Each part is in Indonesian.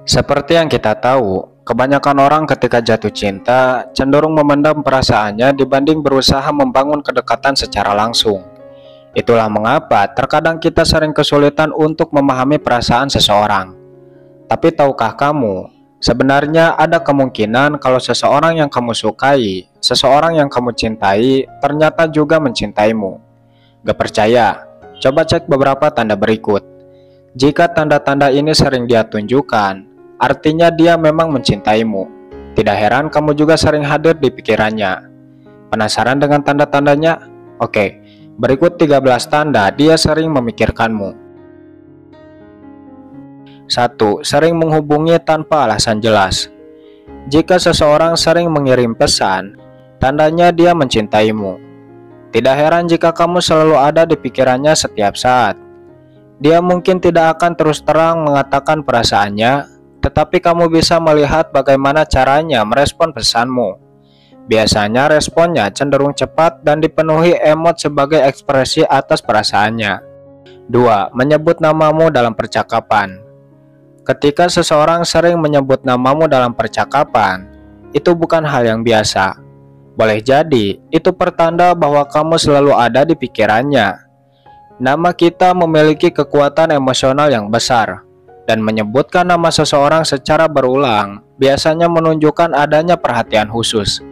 Seperti yang kita tahu, kebanyakan orang ketika jatuh cinta cenderung memendam perasaannya dibanding berusaha membangun kedekatan secara langsung. Itulah mengapa terkadang kita sering kesulitan untuk memahami perasaan seseorang. Tapi tahukah kamu, sebenarnya ada kemungkinan kalau seseorang yang kamu sukai, seseorang yang kamu cintai, ternyata juga mencintaimu. Gak percaya? Coba cek beberapa tanda berikut. Jika tanda-tanda ini sering dia tunjukkan, artinya dia memang mencintaimu. Tidak heran kamu juga sering hadir di pikirannya. Penasaran dengan tanda-tandanya? Oke, berikut 13 tanda dia sering memikirkanmu. 1. Sering menghubungi tanpa alasan jelas. Jika seseorang sering mengirim pesan, tandanya dia mencintaimu. Tidak heran jika kamu selalu ada di pikirannya setiap saat. Dia mungkin tidak akan terus terang mengatakan perasaannya, tetapi kamu bisa melihat bagaimana caranya merespon pesanmu. Biasanya responnya cenderung cepat dan dipenuhi emot sebagai ekspresi atas perasaannya. 2. Menyebut namamu dalam percakapan. Ketika seseorang sering menyebut namamu dalam percakapan, itu bukan hal yang biasa. Boleh jadi, itu pertanda bahwa kamu selalu ada di pikirannya. Nama kita memiliki kekuatan emosional yang besar, dan menyebutkan nama seseorang secara berulang biasanya menunjukkan adanya perhatian khusus.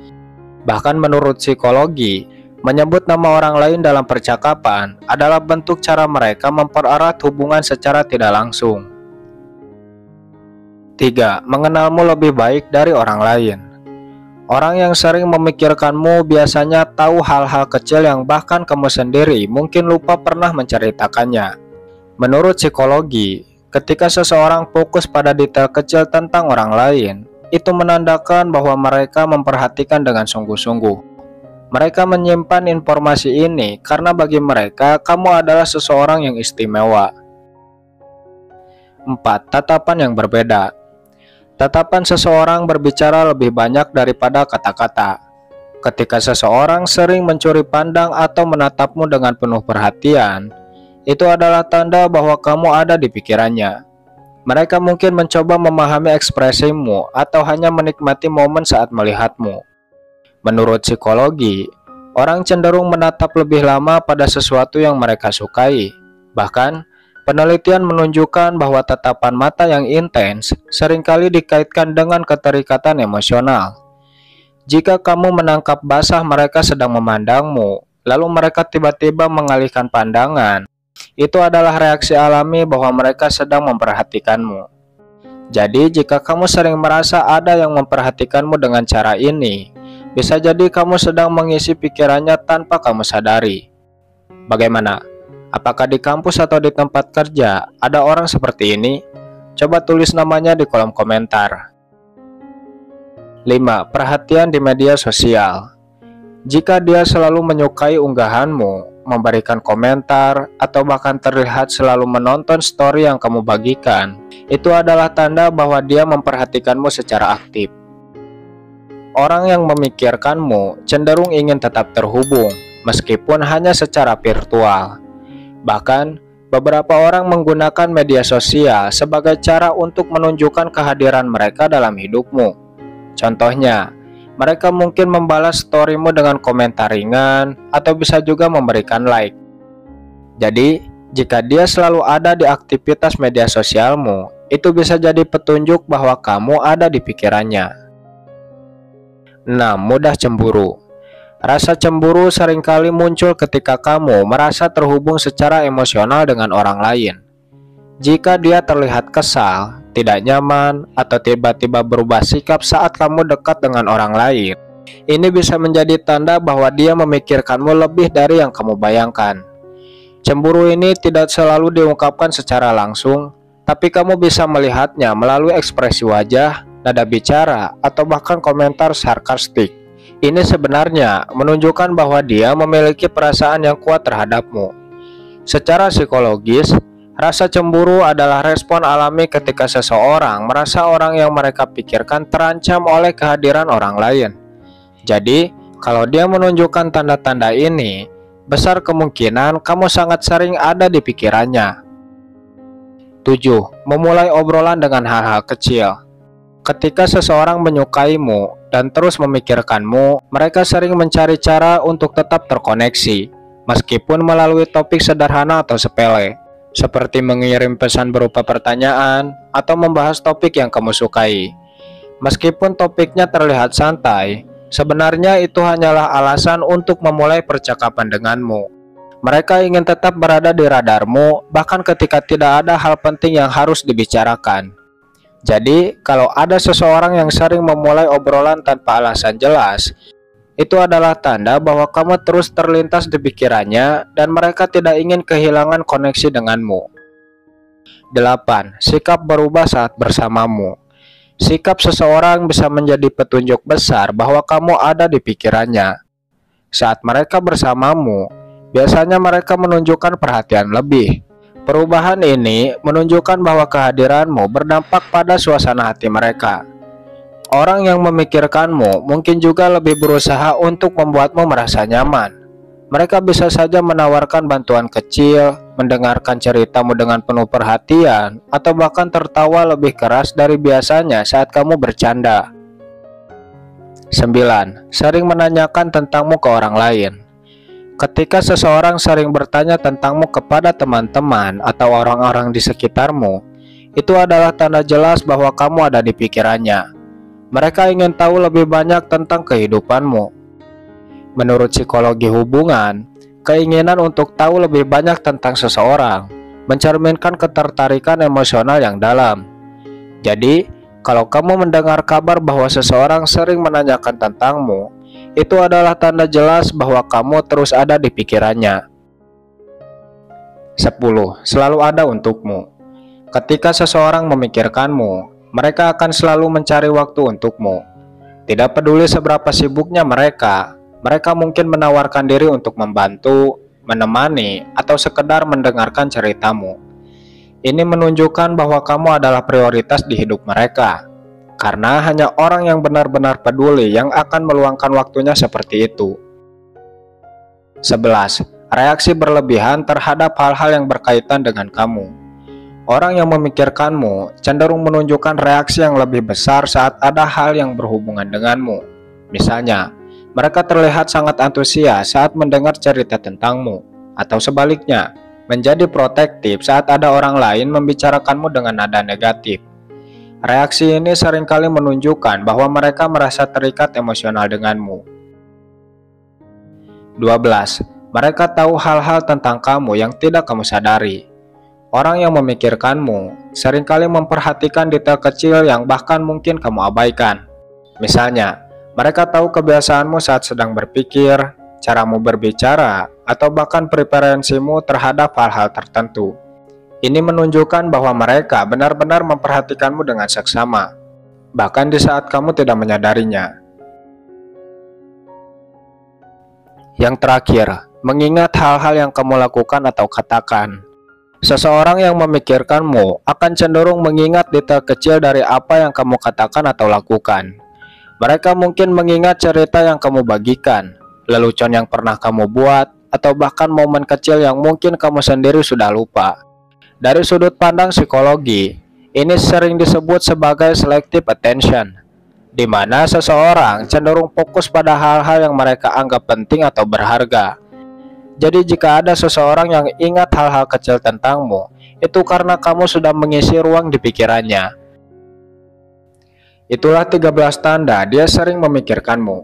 Bahkan menurut psikologi, menyebut nama orang lain dalam percakapan adalah bentuk cara mereka mempererat hubungan secara tidak langsung. 3. Mengenalmu lebih baik dari orang lain. Orang yang sering memikirkanmu biasanya tahu hal-hal kecil yang bahkan kamu sendiri mungkin lupa pernah menceritakannya. Menurut psikologi, ketika seseorang fokus pada detail kecil tentang orang lain, itu menandakan bahwa mereka memperhatikan dengan sungguh-sungguh. Mereka menyimpan informasi ini karena bagi mereka kamu adalah seseorang yang istimewa. 4. Tatapan yang berbeda. Tatapan seseorang berbicara lebih banyak daripada kata-kata. Ketika seseorang sering mencuri pandang atau menatapmu dengan penuh perhatian, itu adalah tanda bahwa kamu ada di pikirannya. Mereka mungkin mencoba memahami ekspresimu atau hanya menikmati momen saat melihatmu. Menurut psikologi, orang cenderung menatap lebih lama pada sesuatu yang mereka sukai. Bahkan, penelitian menunjukkan bahwa tatapan mata yang intens seringkali dikaitkan dengan keterikatan emosional. Jika kamu menangkap basah mereka sedang memandangmu, lalu mereka tiba-tiba mengalihkan pandangan, itu adalah reaksi alami bahwa mereka sedang memperhatikanmu. Jadi, jika kamu sering merasa ada yang memperhatikanmu dengan cara ini, bisa jadi kamu sedang mengisi pikirannya tanpa kamu sadari. Bagaimana? Apakah di kampus atau di tempat kerja ada orang seperti ini? Coba tulis namanya di kolom komentar. 5. Perhatian di media sosial. Jika dia selalu menyukai unggahanmu, memberikan komentar, atau bahkan terlihat selalu menonton story yang kamu bagikan, itu adalah tanda bahwa dia memperhatikanmu secara aktif. Orang yang memikirkanmu cenderung ingin tetap terhubung, meskipun hanya secara virtual. Bahkan, beberapa orang menggunakan media sosial sebagai cara untuk menunjukkan kehadiran mereka dalam hidupmu. Contohnya, mereka mungkin membalas storymu dengan komentar ringan atau bisa juga memberikan like. Jadi, jika dia selalu ada di aktivitas media sosialmu, itu bisa jadi petunjuk bahwa kamu ada di pikirannya. 6. Mudah cemburu. Rasa cemburu seringkali muncul ketika kamu merasa terhubung secara emosional dengan orang lain. Jika dia terlihat kesal, tidak nyaman, atau tiba-tiba berubah sikap saat kamu dekat dengan orang lain, ini bisa menjadi tanda bahwa dia memikirkanmu lebih dari yang kamu bayangkan. Cemburu ini tidak selalu diungkapkan secara langsung, tapi kamu bisa melihatnya melalui ekspresi wajah, nada bicara, atau bahkan komentar sarkastik. Ini sebenarnya menunjukkan bahwa dia memiliki perasaan yang kuat terhadapmu. Secara psikologis, rasa cemburu adalah respon alami ketika seseorang merasa orang yang mereka pikirkan terancam oleh kehadiran orang lain. Jadi, kalau dia menunjukkan tanda-tanda ini, besar kemungkinan kamu sangat sering ada di pikirannya. 7. Memulai obrolan dengan hal-hal kecil. Ketika seseorang menyukaimu dan terus memikirkanmu, mereka sering mencari cara untuk tetap terkoneksi, meskipun melalui topik sederhana atau sepele, seperti mengirim pesan berupa pertanyaan atau membahas topik yang kamu sukai. Meskipun topiknya terlihat santai, sebenarnya itu hanyalah alasan untuk memulai percakapan denganmu. Mereka ingin tetap berada di radarmu, bahkan ketika tidak ada hal penting yang harus dibicarakan. Jadi, kalau ada seseorang yang sering memulai obrolan tanpa alasan jelas, itu adalah tanda bahwa kamu terus terlintas di pikirannya dan mereka tidak ingin kehilangan koneksi denganmu. 8. Sikap berubah saat bersamamu. Sikap seseorang bisa menjadi petunjuk besar bahwa kamu ada di pikirannya. Saat mereka bersamamu, biasanya mereka menunjukkan perhatian lebih. Perubahan ini menunjukkan bahwa kehadiranmu berdampak pada suasana hati mereka. Orang yang memikirkanmu mungkin juga lebih berusaha untuk membuatmu merasa nyaman. Mereka bisa saja menawarkan bantuan kecil, mendengarkan ceritamu dengan penuh perhatian, atau bahkan tertawa lebih keras dari biasanya saat kamu bercanda. 9. Sering menanyakan tentangmu ke orang lain. Ketika seseorang sering bertanya tentangmu kepada teman-teman atau orang-orang di sekitarmu, itu adalah tanda jelas bahwa kamu ada di pikirannya. Mereka ingin tahu lebih banyak tentang kehidupanmu. Menurut psikologi hubungan, keinginan untuk tahu lebih banyak tentang seseorang mencerminkan ketertarikan emosional yang dalam. Jadi, kalau kamu mendengar kabar bahwa seseorang sering menanyakan tentangmu, itu adalah tanda jelas bahwa kamu terus ada di pikirannya. 10. Selalu ada untukmu. Ketika seseorang memikirkanmu, mereka akan selalu mencari waktu untukmu. Tidak peduli seberapa sibuknya mereka mungkin menawarkan diri untuk membantu, menemani, atau sekedar mendengarkan ceritamu. Ini menunjukkan bahwa kamu adalah prioritas di hidup mereka. Karena hanya orang yang benar-benar peduli yang akan meluangkan waktunya seperti itu. 11. Reaksi berlebihan terhadap hal-hal yang berkaitan dengan kamu. Orang yang memikirkanmu cenderung menunjukkan reaksi yang lebih besar saat ada hal yang berhubungan denganmu. Misalnya, mereka terlihat sangat antusias saat mendengar cerita tentangmu, atau sebaliknya, menjadi protektif saat ada orang lain membicarakanmu dengan nada negatif. Reaksi ini seringkali menunjukkan bahwa mereka merasa terikat emosional denganmu. 12. Mereka tahu hal-hal tentang kamu yang tidak kamu sadari. Orang yang memikirkanmu seringkali memperhatikan detail kecil yang bahkan mungkin kamu abaikan. Misalnya, mereka tahu kebiasaanmu saat sedang berpikir, caramu berbicara, atau bahkan preferensimu terhadap hal-hal tertentu. Ini menunjukkan bahwa mereka benar-benar memperhatikanmu dengan seksama, bahkan di saat kamu tidak menyadarinya. Yang terakhir, mengingat hal-hal yang kamu lakukan atau katakan. Seseorang yang memikirkanmu akan cenderung mengingat detail kecil dari apa yang kamu katakan atau lakukan. Mereka mungkin mengingat cerita yang kamu bagikan, lelucon yang pernah kamu buat, atau bahkan momen kecil yang mungkin kamu sendiri sudah lupa. Dari sudut pandang psikologi, ini sering disebut sebagai selective attention, di mana seseorang cenderung fokus pada hal-hal yang mereka anggap penting atau berharga. Jadi jika ada seseorang yang ingat hal-hal kecil tentangmu, itu karena kamu sudah mengisi ruang di pikirannya. Itulah 13 tanda dia sering memikirkanmu.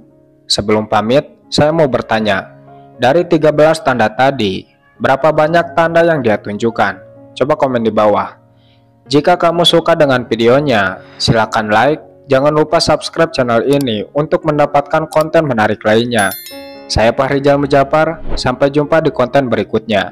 Sebelum pamit, saya mau bertanya, dari 13 tanda tadi, berapa banyak tanda yang dia tunjukkan? Coba komen di bawah. Jika kamu suka dengan videonya, silakan like. Jangan lupa subscribe channel ini untuk mendapatkan konten menarik lainnya. Saya Fahrizal Mujafar, sampai jumpa di konten berikutnya.